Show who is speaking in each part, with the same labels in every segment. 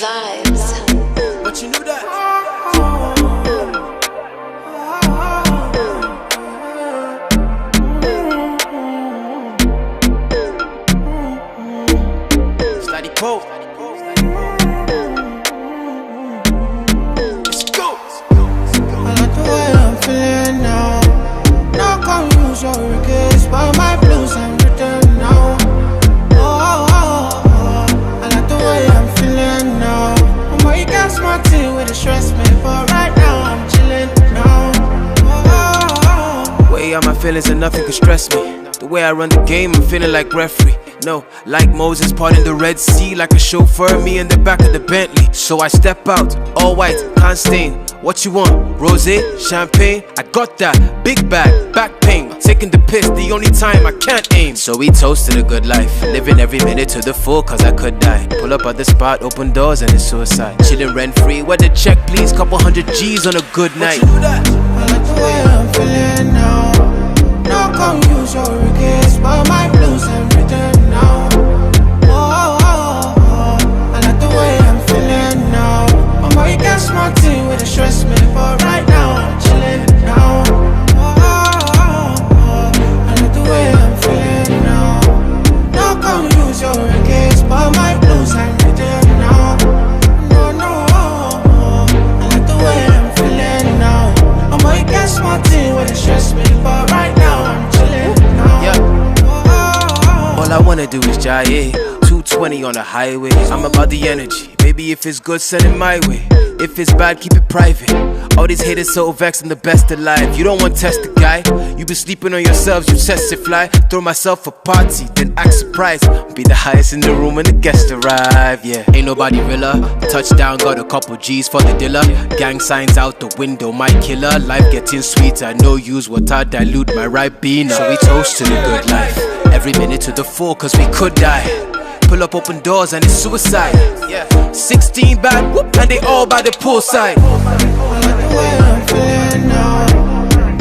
Speaker 1: Vibes.
Speaker 2: But you knew that. Steady Pope. Let's go.
Speaker 3: I like the way I'm feeling now. No confuse your regrets, but my blues I'm written now. I like the way I'm feeling now. You got smart tea with a stress me, but right now I'm chillin' now.
Speaker 2: Way out my feelings and nothing can stress me. The way I run the game, I'm feeling like referee. No, like Moses parting the Red Sea, like a chauffeur, me in the back of the Bentley. So I step out, all white, can't stain. What you want? Rosé, champagne? I got that. Big bag, back pain. Taking the piss, the only time I can't aim. So we toasted a good life, living every minute to the full, cause I could die. Pull up at the spot, open doors, and it's suicide. Chillin' rent free, where the check please? Couple hundred G's on a good night.
Speaker 3: I like the way I'm feeling now. No confuse your regrets, but my blues I'm written now. I like the way I'm feeling now. You got smart tea with a stress me, but right now I'm chillin' now. I like the way I'm feeling now. No confuse your regrets, but my blues I'm written now. I like the way I'm feeling now. You got smart tea with a stress me, but right now I'm chillin' now.
Speaker 2: Yeah. All I wanna do is jive. 220 on the highway. I'm about the energy. Baby, if it's good, send it my way. If it's bad, keep it private. All these haters so vexed, I'm the best alive. You don't want to test the guy. You been sleeping on yourselves, you test it fly. Throw myself a party, then act surprised. Be the highest in the room when the guests arrive, yeah. Ain't nobody realer. Touchdown, got a couple G's for the dealer. Gang signs out the window, my killer. Life getting sweeter, no use water, dilute my Ribena. So we toast to the good life. Every minute to the full, cause we could die. Pull up open doors and it's suicide. Yeah. 16 bad, whoop, and they all by the poolside.
Speaker 3: I like the way I'm feeling now.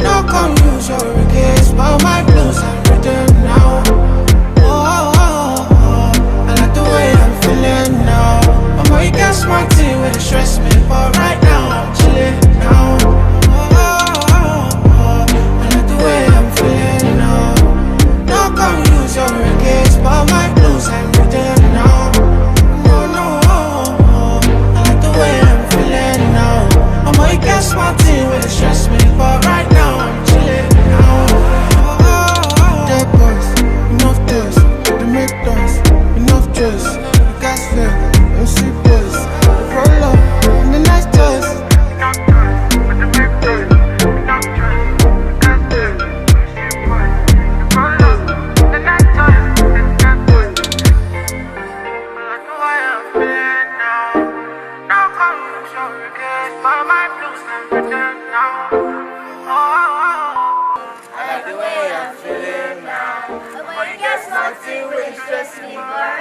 Speaker 3: No confuse your regrets, but my blues I'm written now. I like the way I'm feeling now. You got smart tea with a stress me, but right now I'm chillin' now. I like the way I'm feeling now. No confuse your regrets, but my blues I'm written now. I like the way I'm feeling now. You got smart tea with a stress me, but right now I'm chillin' now. Dead boys, enough toys, they make noise, enough dress, gas fair, MC boys, roll up in the nice toys.
Speaker 4: I like the way I'm feeling now. But you get something really stress me, but